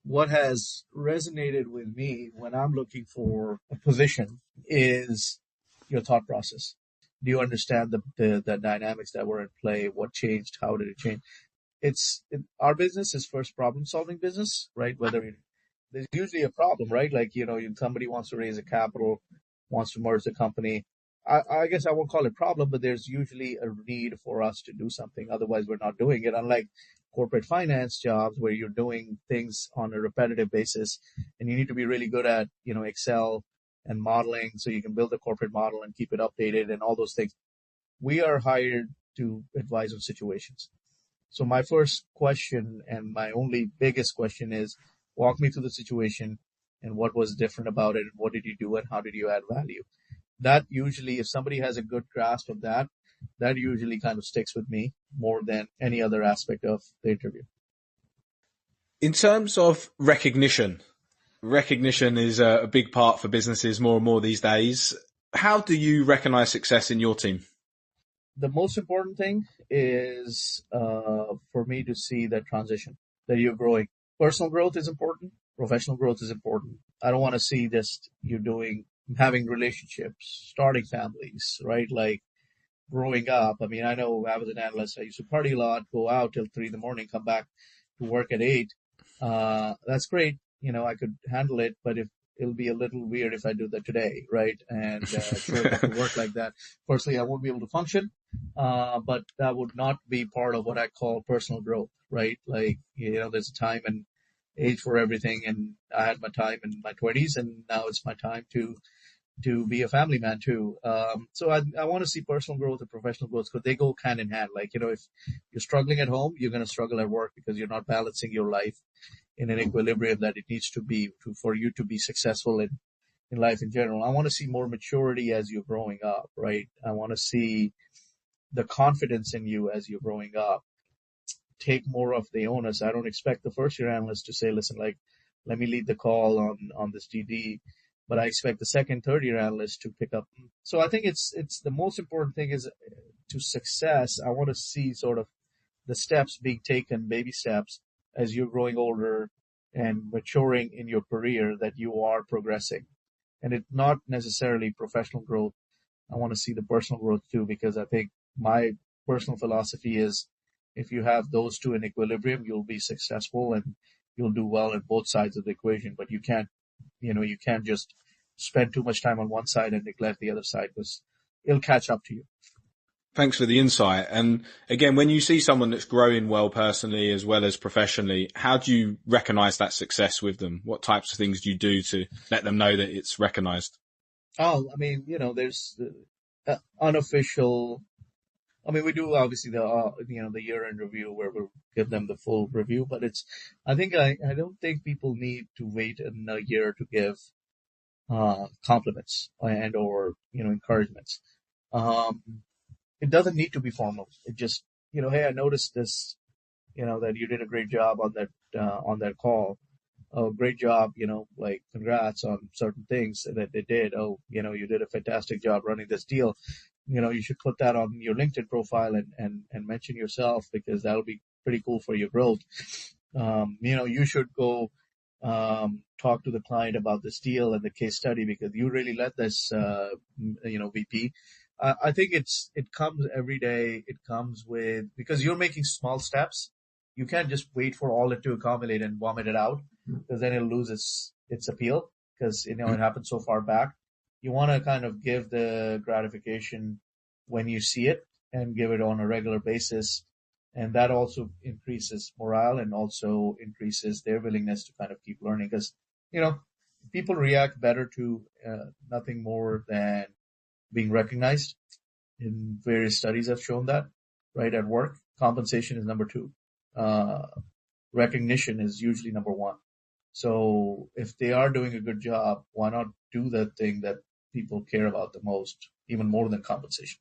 what has resonated with me when I'm looking for a position is your thought process. Do you understand the dynamics that were in play? What changed? How did it change? Our business is first problem solving business, right? There's usually a problem, right? Like, somebody wants to raise a capital, wants to merge the company. I guess I won't call it problem, but there's usually a need for us to do something. Otherwise, we're not doing it. Unlike corporate finance jobs where you're doing things on a repetitive basis and you need to be really good at, Excel and modeling so you can build a corporate model and keep it updated and all those things. We are hired to advise on situations. So my first question and my only biggest question is, walk me through the situation and what was different about it and what did you do and how did you add value? That usually, if somebody has a good grasp of that, that usually kind of sticks with me more than any other aspect of the interview. In terms of recognition is a big part for businesses more and more these days. How do you recognize success in your team? The most important thing is for me to see that transition, that you're growing. Personal growth is important. Professional growth is important. I don't want to see just having relationships, starting families, right? Like growing up. I mean, I know I was an analyst. I used to party a lot, go out till 3 a.m, come back to work at 8. That's great. I could handle it, but it'll be a little weird if I do that today, right? And sure, if I work like that. Personally, I won't be able to function, but that would not be part of what I call personal growth, right? Like, there's a time and age for everything, and I had my time in my 20s, and now it's my time to be a family man too. So I want to see personal growth and professional growth because they go hand in hand. Like, if you're struggling at home, you're going to struggle at work because you're not balancing your life in an equilibrium that it needs to be for you to be successful in life in general. I want to see more maturity as you're growing up, right? I want to see the confidence in you as you're growing up. Take more of the onus. I don't expect the first year analyst to say, listen, like, let me lead the call on this GD. But I expect the second, third year analyst to pick up. So I think it's the most important thing is to success. I want to see sort of the steps being taken, baby steps, as you're growing older and maturing in your career, that you are progressing. And it's not necessarily professional growth. I want to see the personal growth too, because I think my personal philosophy is if you have those two in equilibrium, you'll be successful and you'll do well in both sides of the equation. But you can't just spend too much time on one side and neglect the other side because it'll catch up to you. Thanks for the insight. And again, when you see someone that's growing well personally as well as professionally, how do you recognize that success with them? What types of things do you do to let them know that it's recognized? Oh, I mean, there's unofficial. I mean, we do obviously the year-end review where we'll give them the full review, but I don't think people need to wait a year to give compliments and or encouragements. It doesn't need to be formal. It just hey, I noticed this that you did a great job on that call. Oh, great job, like congrats on certain things that they did. Oh, you did a fantastic job running this deal. You should put that on your LinkedIn profile and mention yourself, because that'll be pretty cool for your growth. You should go talk to the client about this deal and the case study, because you really led this, VP. I think it comes every day. It comes with, because you're making small steps. You can't just wait for all it to accumulate and vomit it out, because then it'll lose its appeal, because, it happened so far back. You want to kind of give the gratification when you see it, and give it on a regular basis. And that also increases morale, and also increases their willingness to kind of keep learning, because, people react better to nothing more than being recognized. In various studies have shown that, right? At work, compensation is number 2. Recognition is usually number 1. So if they are doing a good job, why not do the thing that people care about the most, even more than compensation?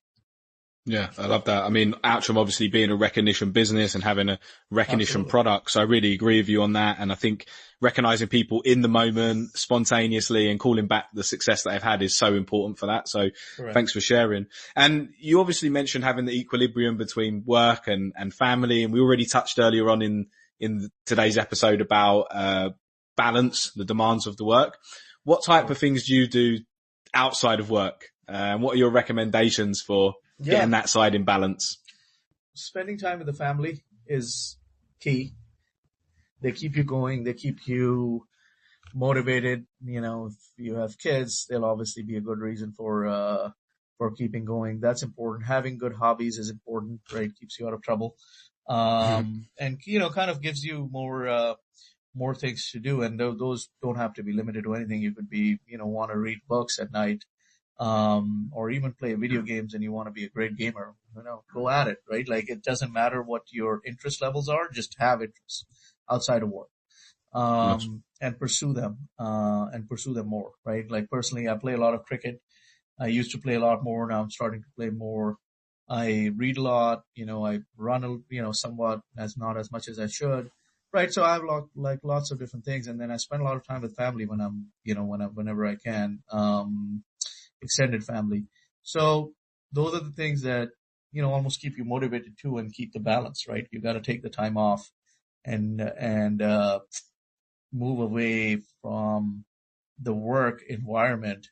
Yeah, I love that. I mean, Outram obviously being a recognition business and having a recognition Absolutely. product. So I really agree with you on that. And I think recognizing people in the moment, spontaneously, and calling back the success that they've had is so important for that. So Correct. Thanks for sharing. And you obviously mentioned having the equilibrium between work and family. And we already touched earlier on in today's episode about, balance, the demands of the work. What type of things do you do outside of work? And what are your recommendations for getting that side in balance? Spending time with the family is key. They keep you going. They keep you motivated. If you have kids, they'll obviously be a good reason for keeping going. That's important. Having good hobbies is important, right? Keeps you out of trouble. And, kind of gives you more things to do. And those don't have to be limited to anything. You could be, want to read books at night, or even play video games, and you want to be a great gamer, go at it, right? Like, it doesn't matter what your interest levels are, just have interests outside of work, Nice. and pursue them more, right? Like, personally, I play a lot of cricket. I used to play a lot more. Now I'm starting to play more. I read a lot, I run, somewhat, not as much as I should. Right. So I have lots of different things. And then I spend a lot of time with family when I'm, whenever I can. Extended family. So those are the things that, almost keep you motivated too, and keep the balance, right? You got to take the time off and move away from the work environment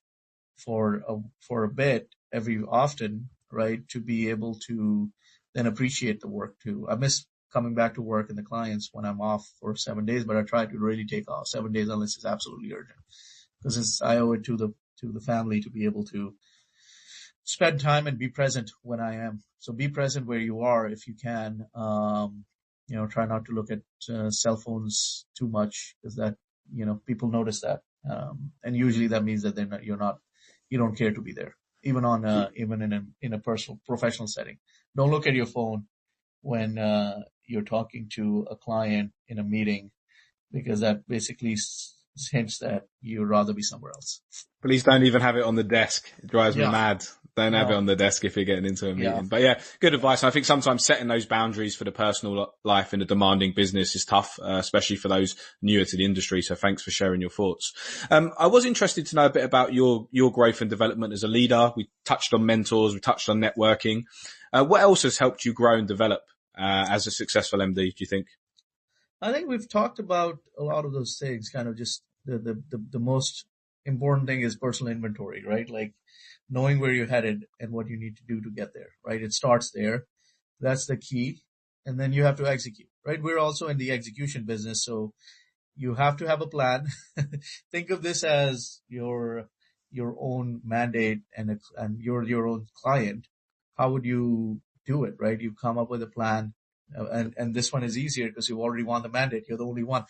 for a bit every often, right? To be able to then appreciate the work too. I miss coming back to work and the clients when I'm off for 7 days, but I try to really take off 7 days unless it's absolutely urgent, because I owe it to the family to be able to spend time and be present when I am. So be present where you are if you can. Try not to look at cell phones too much, because that, people notice that. And usually that means that you don't care to be there, even in a personal, professional setting. Don't look at your phone when you're talking to a client in a meeting, because that basically hints that you'd rather be somewhere else. Please don't even have it on the desk. It drives me mad. Don't have it No. on the desk if you're getting into a meeting. Yeah. But yeah, good advice. I think sometimes setting those boundaries for the personal life in a demanding business is tough, especially for those newer to the industry. So thanks for sharing your thoughts. I was interested to know a bit about your growth and development as a leader. We touched on mentors. We touched on networking. What else has helped you grow and develop as a successful MD, do you think? I think we've talked about a lot of those things. Kind of just the most important thing is personal inventory, right? Like, knowing where you're headed and what you need to do to get there, right? It starts there. That's the key. And then you have to execute, right? We're also in the execution business. So you have to have a plan. Think of this as your own mandate, and you're your own client. How would you do it, right? You come up with a plan. And this one is easier because you already won the mandate. You're the only one.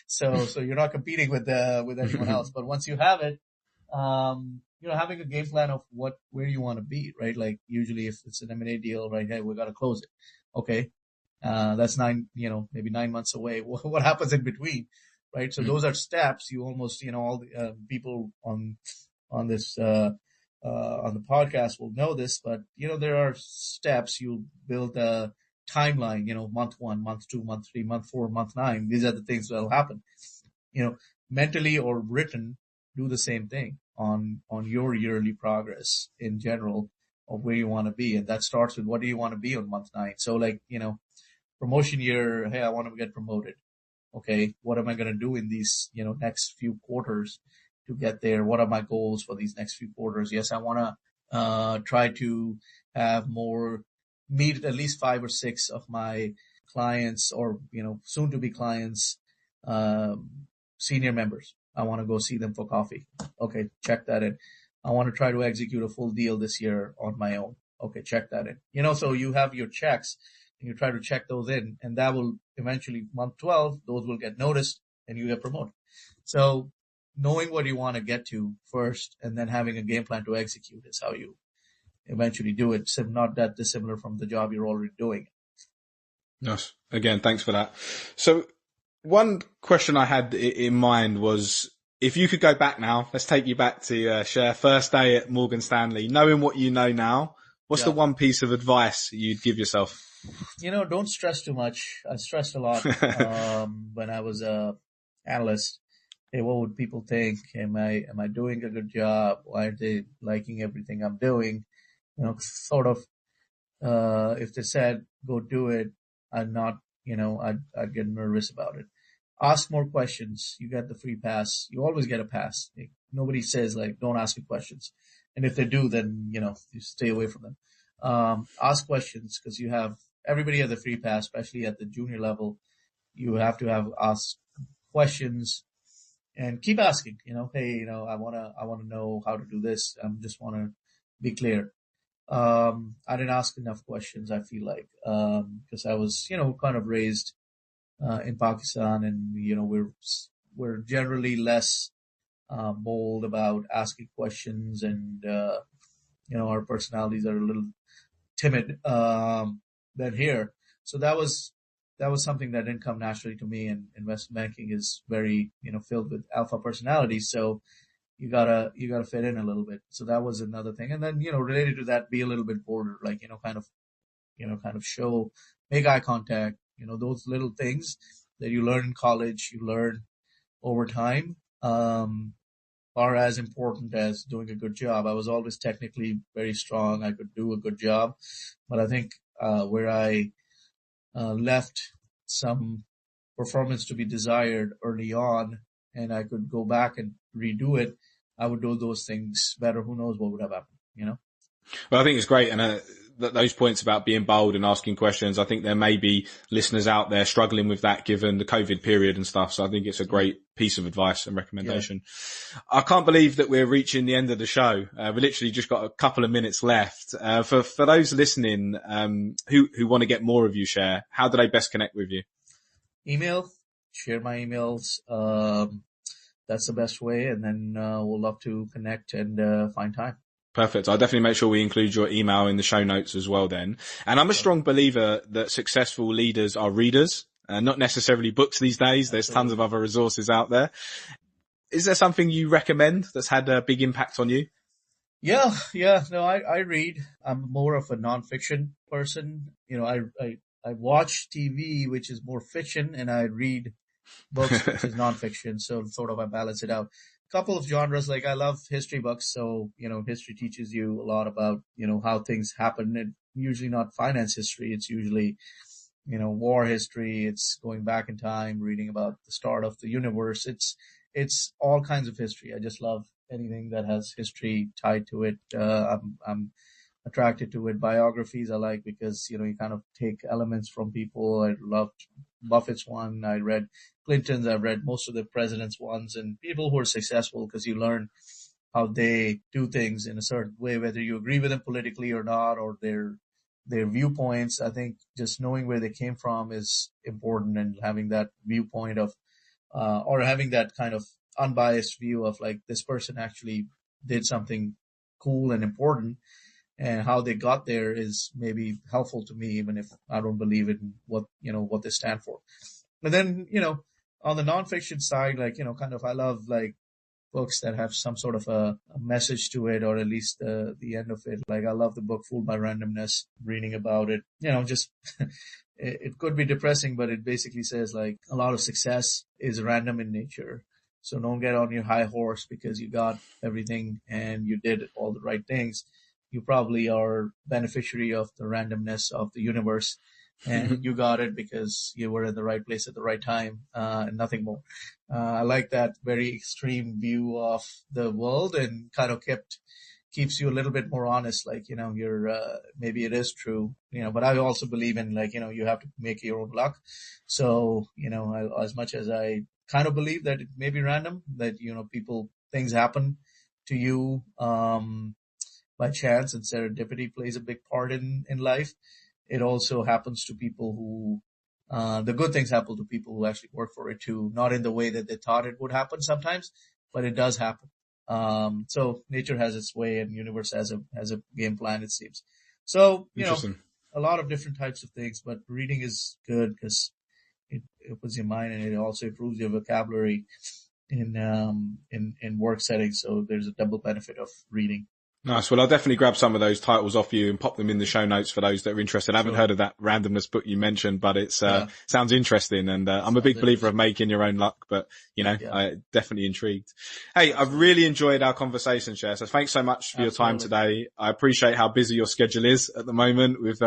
So you're not competing with anyone else. But once you have it, having a game plan of where you want to be, right? Like, usually if it's an M&A deal, right? Hey, we got to close it. Okay. That's maybe 9 months away. What happens in between, right? So those are steps. You almost, all the people on this, on the podcast will know this, but there are steps. You build a timeline, month 1, month 2, month 3, month 4, month 9. These are the things that will happen. Mentally or written, do the same thing on your yearly progress in general of where you want to be. And that starts with what do you want to be on month 9? So promotion year, hey, I want to get promoted. Okay, what am I going to do in these, next few quarters to get there? What are my goals for these next few quarters? Yes, I want to try to have meet at least 5 or 6 of my clients or, soon to be clients, senior members. I want to go see them for coffee. Okay, check that in. I want to try to execute a full deal this year on my own. Okay, check that in. So you have your checks and you try to check those in, and that will eventually, month 12, those will get noticed and you get promoted. So knowing what you want to get to first and then having a game plan to execute is how you eventually do it. So not that dissimilar from the job you're already doing. Yes. Again, thanks for that. So one question I had in mind was, if you could go back now, let's take you back to Sher, first day at Morgan Stanley, knowing what you know now, what's the one piece of advice you'd give yourself? Don't stress too much. I stressed a lot when I was a analyst. Hey, what would people think? Am I doing a good job? Why are they liking everything I'm doing? Sort of, if they said, go do it, I'd not, I'd get nervous about it. Ask more questions. You get the free pass. You always get a pass. Nobody says don't ask me questions. And if they do, then, you stay away from them. Ask questions because everybody has a free pass, especially at the junior level. You have to ask questions and keep asking, hey, I want to know how to do this. I just want to be clear. I didn't ask enough questions, I feel like, because I was, kind of raised in Pakistan, and we're generally less bold about asking questions, and our personalities are a little timid than here. So that was something that didn't come naturally to me, and investment banking is very filled with alpha personalities. So you gotta fit in a little bit. So that was another thing. And then, related to that, be a little bit bolder, kind of show, make eye contact, those little things that you learn in college, you learn over time, are as important as doing a good job. I was always technically very strong. I could do a good job, but I think, where I, left some performance to be desired early on, and I could go back and redo it, I would do those things better. Who knows what would have happened, Well, I think it's great. And those points about being bold and asking questions, I think there may be listeners out there struggling with that given the COVID period and stuff. So I think it's a great piece of advice and recommendation. Yeah. I can't believe that we're reaching the end of the show. We literally just got a couple of minutes left. For those listening, who want to get more of you, Sher, how do they best connect with you? Email, share my emails. That's the best way. And then, we'll love to connect and, find time. Perfect. I'll definitely make sure we include your email in the show notes as well then. And I'm a strong believer that successful leaders are readers, not necessarily books these days. There's tons of other resources out there. Is there something you recommend that's had a big impact on you? Yeah. No, I read. I'm more of a nonfiction person. I watch TV, which is more fiction, and I read books, which is nonfiction. So sort of I balance it out. Couple of genres, I love history books. So, history teaches you a lot about, how things happen. And usually not finance history. It's usually, war history. It's going back in time, reading about the start of the universe. It's all kinds of history. I just love anything that has history tied to it. I'm attracted to it. Biographies I like because, you kind of take elements from people. I loved Buffett's one. I read Clinton's. I've read most of the president's ones, and people who are successful because you learn how they do things in a certain way, whether you agree with them politically or not, or their viewpoints. I think just knowing where they came from is important, and having that viewpoint of, or having that kind of unbiased view of this person actually did something cool and important, and how they got there is maybe helpful to me, even if I don't believe in what they stand for. But then, on the nonfiction side, I love books that have some sort of a message to it, or at least the end of it. Like I love the book Fooled by Randomness, reading about it, just it could be depressing, but it basically says like a lot of success is random in nature. So don't get on your high horse because you got everything and you did all the right things. You probably are beneficiary of the randomness of the universe, and you got it because you were in the right place at the right time, and nothing more. I like that very extreme view of the world, and kind of keeps you a little bit more honest. Like, you're, maybe it is true, but I also believe in like, you have to make your own luck. So, as much as I kind of believe that it may be random, that, things happen to you, by chance, and serendipity plays a big part in life. It also happens to people who, the good things happen to people who actually work for it too, not in the way that they thought it would happen sometimes, but it does happen. So nature has its way and universe has a game plan, it seems. So, a lot of different types of things, but reading is good because it opens your mind, and it also improves your vocabulary in work settings. So there's a double benefit of reading. Nice. Well, I'll definitely grab some of those titles off you and pop them in the show notes for those that are interested. I haven't heard of that randomness book you mentioned, but it's sounds interesting. And I'm a big believer of making your own luck, but I'm definitely intrigued. Hey, I've really enjoyed our conversation, Sher. So thanks so much for your time today. I appreciate how busy your schedule is at the moment with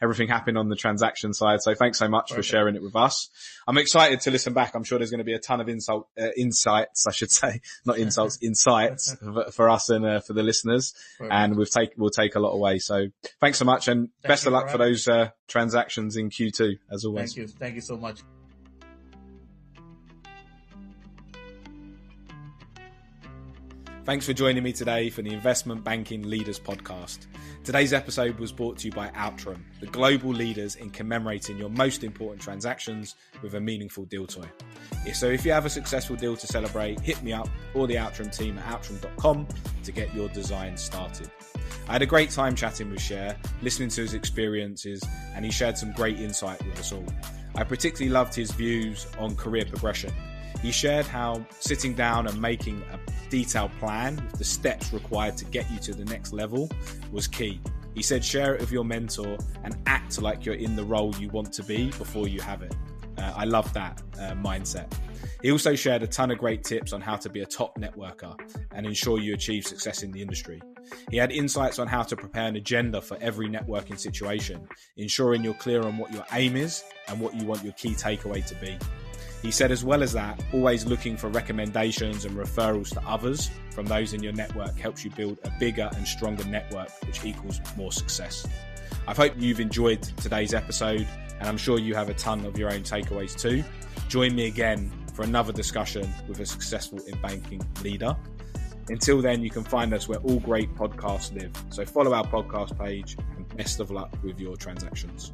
everything happening on the transaction side. So thanks so much for sharing it with us. I'm excited to listen back. I'm sure there's going to be a ton of insights, I should say, not insults, insights for us and for the listeners. Perfect. And we'll take a lot away. So thanks so much, and best of luck for those transactions in Q2 as always. Thank you so much. Thanks for joining me today for the Investment Banking Leaders Podcast. Today's episode was brought to you by Outram, the global leaders in commemorating your most important transactions with a meaningful deal toy. So if you have a successful deal to celebrate, hit me up or the Outram team at outram.com to get your design started. I had a great time chatting with Sher, listening to his experiences, and he shared some great insight with us all. I particularly loved his views on career progression. He shared how sitting down and making a detailed plan with the steps required to get you to the next level was key. He said, share it with your mentor and act like you're in the role you want to be before you have it. I love that mindset. He also shared a ton of great tips on how to be a top networker and ensure you achieve success in the industry. He had insights on how to prepare an agenda for every networking situation, ensuring you're clear on what your aim is and what you want your key takeaway to be. He said, as well as that, always looking for recommendations and referrals to others from those in your network helps you build a bigger and stronger network, which equals more success. I hope you've enjoyed today's episode, and I'm sure you have a ton of your own takeaways too. Join me again for another discussion with a successful in-banking leader. Until then, you can find us where all great podcasts live. So follow our podcast page, and best of luck with your transactions.